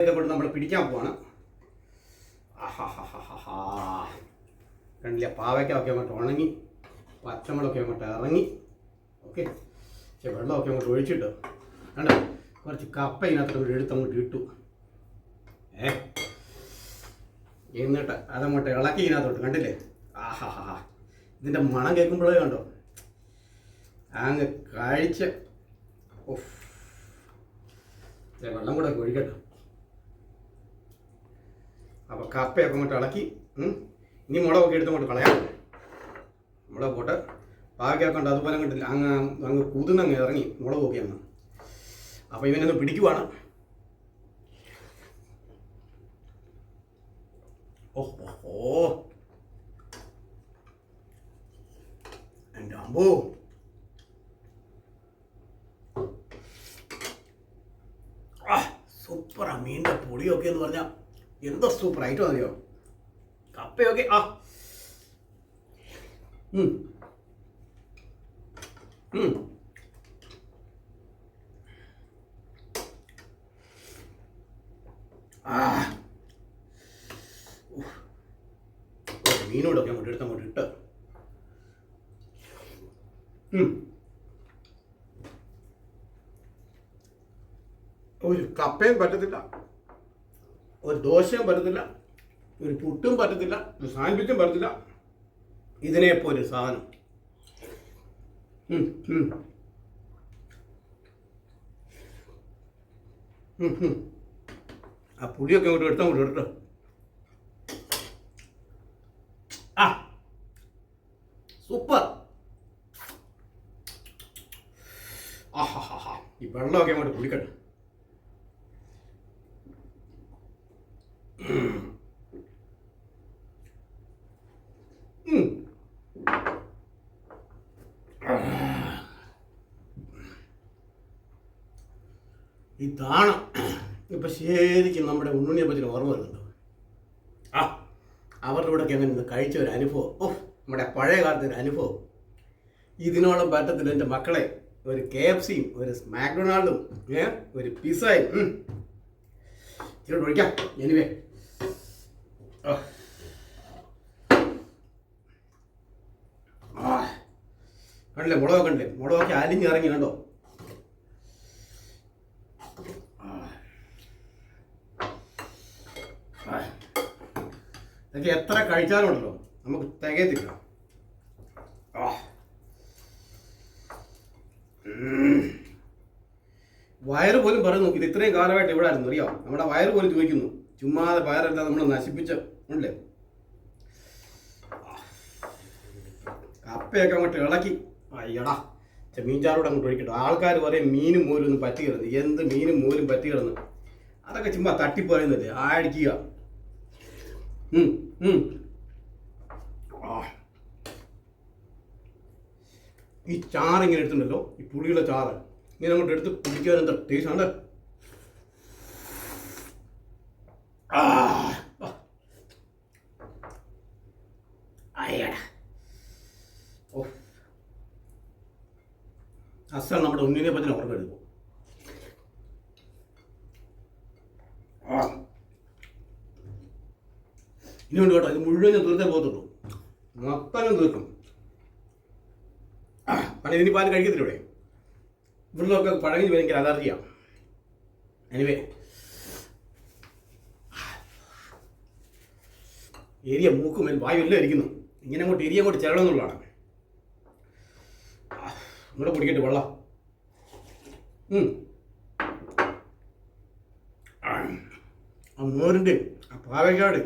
ഇതുകൊണ്ട് നമ്മൾ പിടിക്കാൻ പോവാണ്. കണ്ടില്ല, പാവയ്ക്കൊക്കെ അങ്ങോട്ട് ഉണങ്ങി, പച്ചമുളകൊക്കെ അങ്ങോട്ട് ഇറങ്ങി. ഓക്കെ, പക്ഷേ വെള്ളമൊക്കെ അങ്ങോട്ട് ഒഴിച്ചിട്ട് കണ്ടോ, കുറച്ച് കപ്പ ഇതിനകത്ത് എടുത്തങ്ങോട്ട് ഇട്ടു. എന്നിട്ട് അതങ്ങോട്ട് ഇളക്കി ഇതിനകത്തോട്ട്. കണ്ടില്ലേ, ഇതിൻ്റെ മണം കേൾക്കുമ്പോഴേ കണ്ടോ അങ്ങ് കഴിച്ച്. വെള്ളം കൂടെ ഒഴിക്കട്ടെ. അപ്പോൾ കപ്പയൊക്കെ അങ്ങോട്ട് ഇളക്കി. ഇനി മുളകൊക്കെ എടുത്തങ്ങോട്ട് കളയാം. മുളക് പോട്ട് പാവയ്ക്കൊക്കെ ഉണ്ട്, അതുപോലെ കണ്ടില്ല അങ്ങ് കുതിർന്നങ്ങ് ഇറങ്ങി മുളകൊക്കെ അങ്ങ്. അപ്പോൾ ഇവനൊന്ന് പിടിക്കുവാണ്. എൻ്റെ അമ്പോ, സൂപ്പറാ. മീനിൻ്റെ പൊടിയൊക്കെ എന്ന് പറഞ്ഞാൽ എന്തോ സൂപ്പർ ഐറ്റം അറിയോ. കപ്പയൊക്കെ മീനോടൊക്കെ അങ്ങോട്ട് എടുത്തങ്ങോട്ട് ഇട്ട് ഒരു കപ്പയും പറ്റത്തില്ല, ഒരു ദോശയും പറ്റത്തില്ല, ഒരു പുട്ടും പറ്റത്തില്ല, ഒരു സാൻഡ്വിച്ചും പറ്റത്തില്ല. ഇതിനെപ്പോലെ സാധനം. ആ പുളിയൊക്കെ അങ്ങോട്ട് എടുത്തോ. സൂപ്പർ. ഈ വെള്ളമൊക്കെ അങ്ങോട്ട് കുടിക്കട്ടെ. ഇതാണ് ഇപ്പൊ ശരിക്കും നമ്മുടെ ഉണ്ണുണ്ണിയെ പറ്റി ഓർമ്മ വരുന്നുണ്ട്. അവരുടെ കൂടെ അങ്ങനെ കഴിച്ച ഒരു അനുഭവം, നമ്മുടെ പഴയ കാലത്തെ ഒരു അനുഭവം. ഇതിനോളം പറ്റത്തില്ല എൻ്റെ മക്കളെ. ഒരു KFCയും ഒരു മാക്ഡൊണാൾഡും ഒരു പിസ്സയും ഇച്ചിരി ഒഴിക്കാം. എനിവേ, കണ്ടില്ലേ, മുളകൊക്കെ കണ്ടില്ലേ, മുളകൊക്കെ അലിഞ്ഞിറങ്ങി. കണ്ടോ, ഇതൊക്കെ എത്ര കഴിച്ചാലുണ്ടല്ലോ നമുക്ക് തികയത്തില്ല. വയറ് പോലും പറയുന്നു, ഇത് ഇത്രയും കാലമായിട്ട് ഇവിടെ ആയിരുന്നു അറിയാം. നമ്മുടെ വയറ് പോലും ചോദിക്കുന്നു, ചുമ്മാതെ വയറെല്ലാം നമ്മൾ നശിപ്പിച്ച ഉണ്ടല്ലേ. കപ്പയൊക്കെ അങ്ങോട്ട് ഇളക്കി. അയ്യടാ, മീൻചാറോടെ അങ്ങോട്ട് ഒഴിക്കട്ടെ. ആൾക്കാർ പറയും മീനും മോരും ഒന്നും പറ്റി കിടന്ന്. എന്ത് മീനും മോരും പറ്റി കിടന്ന്, അതൊക്കെ ചുമ്മാ തട്ടിപ്പറയുന്നില്ലേ, ആടിക്കുക. ഈ ചാറിങ്ങനെ എടുത്തിട്ടുണ്ടല്ലോ, ഈ പുളിയുള്ള ചാറ് ഇങ്ങനെ അങ്ങോട്ട് എടുത്ത് കുടിക്കാൻ എന്താ ടേസ്റ്റ് ആണ്. അസൽ നമ്മുടെ ഉണ്ണിനെ പറ്റി ഓർമ്മ എടുക്കും. ഇനിയുണ്ട് കേട്ടോ, ഇത് മുഴുവൻ തീർത്തേ പോകത്തുള്ളൂ. മൊത്തം തീർക്കും. പണ്ട് ഇതിന് പാല് കഴിക്കത്തില്ല ഇവിടെ. ഇവിടുന്നൊക്കെ പഴങ്ങി ഭയങ്കര അലർജിയാണ്. എനിവേ, ഏരിയ മൂക്കും വായു എല്ലാം ഇരിക്കുന്നു. ഇങ്ങനെ അങ്ങോട്ട് ഏരിയ അങ്ങോട്ട് ചെല്ലണം എന്നുള്ളതാണ്. ഇവിടെ കുടിക്കട്ടെ വെള്ളം. ആ മോരിൻ്റെ ആ പാവയ്ക്കാട്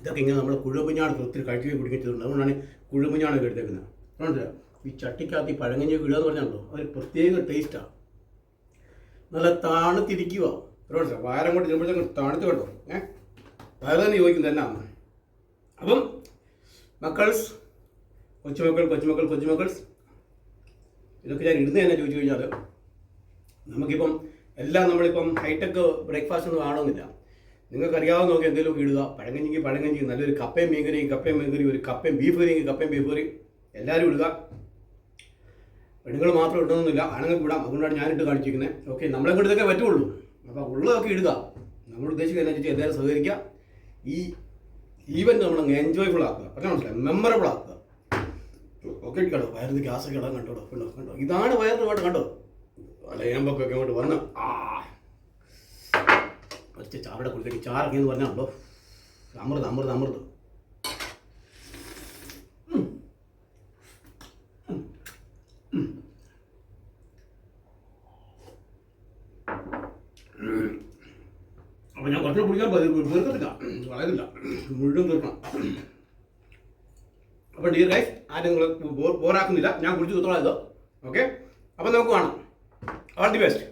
ഇതൊക്കെ ഇങ്ങനെ നമ്മൾ കുഴുമഞ്ഞാണൊക്കെ ഒത്തിരി കഴിക്കുകയും കുടിക്കുകയും ചെയ്തിട്ടുണ്ട്. അതുകൊണ്ടാണ് കുഴുമഞ്ഞാണൊക്കെ എടുത്തേക്കുന്നത്. അതുകൊണ്ട് ഈ ചട്ടിക്കകത്ത് ഈ പഴങ്കഞ്ഞിയൊക്കെ ഇടുക എന്ന് പറഞ്ഞാൽ ഒരു പ്രത്യേക ടേസ്റ്റാണ്. നല്ല താണുത്തിരിക്കുക. അതുകൊണ്ട് വയറും കൊണ്ട് ചെല്ലുമ്പോഴത്തേക്കും തണുത്ത് കേട്ടോ. വയറ് തന്നെ ചോദിക്കുന്നത് എന്നാണ്. അപ്പം മക്കൾസ്, കൊച്ചുമക്കൾസ് ഇതൊക്കെ ഞാൻ ഇടുന്നത് തന്നെ ചോദിച്ചു കഴിഞ്ഞാൽ, നമുക്കിപ്പം എല്ലാം നമ്മളിപ്പം ഹൈടെക് ബ്രേക്ക്ഫാസ്റ്റ് ഒന്നും കാണുന്നില്ല. നിങ്ങൾക്ക് അറിയാവുന്ന നോക്കി എന്തെങ്കിലും ഇടുക. പഴങ്കഞ്ഞിക്ക് നല്ലൊരു കപ്പയും മീൻകറി, ഒരു കപ്പയും ബീഫ് കറി എല്ലാവരും ഇടുക. പെണ്ണുങ്ങൾ മാത്രം ഇടണമെന്നില്ല, ആണുങ്ങൾക്ക് വിടാം. അതുകൊണ്ടാണ് ഞാനിട്ട് കാണിച്ചിരിക്കുന്നത്. ഓക്കെ, നമ്മളെ കൊണ്ട് ഇതൊക്കെ പറ്റുള്ളൂ. അപ്പോൾ ഉള്ളതൊക്കെ ഇടുക. നമ്മൾ ഉദ്ദേശിക്കുന്നത് എന്താ വെച്ചാൽ എല്ലാവരും സഹകരിക്കുക. ഈ ഈവൻറ്റ് നമ്മളങ്ങ് എൻജോയ്ഫുൾ ആക്കുക. പറഞ്ഞാൽ മനസ്സിലായി, മെമ്മറബിൾ ആക്കുക. ഓക്കെ, കേട്ടോ, വയറിന് ഗ്യാസൊക്കെ ഇടാൻ കണ്ടോ. ഇതാണ് വയറിന് വേണ്ട കണ്ടോ. അലയമ്പൊക്കെ അങ്ങോട്ട് വന്ന് ഒറ്റ ചാറുടെ കുളിക്കേക്ക് ചാറൊക്കെ എന്ന് പറഞ്ഞാണല്ലോ അമൃത്. അപ്പോൾ ഞാൻ കുറച്ചുകൂടെ കുടിക്കാൻ തീർക്കത്തില്ല, വളരില്ല, മുഴുവൻ തീർക്കണം. അപ്പോൾ ഡിയർ ഗൈസ്, ആരും നിങ്ങൾ ബോറാക്കുന്നില്ല, ഞാൻ കുടിച്ച് തീർത്തോളാം ഇത്. ഓക്കെ, അപ്പോൾ നമുക്ക് കാണാം. All the best.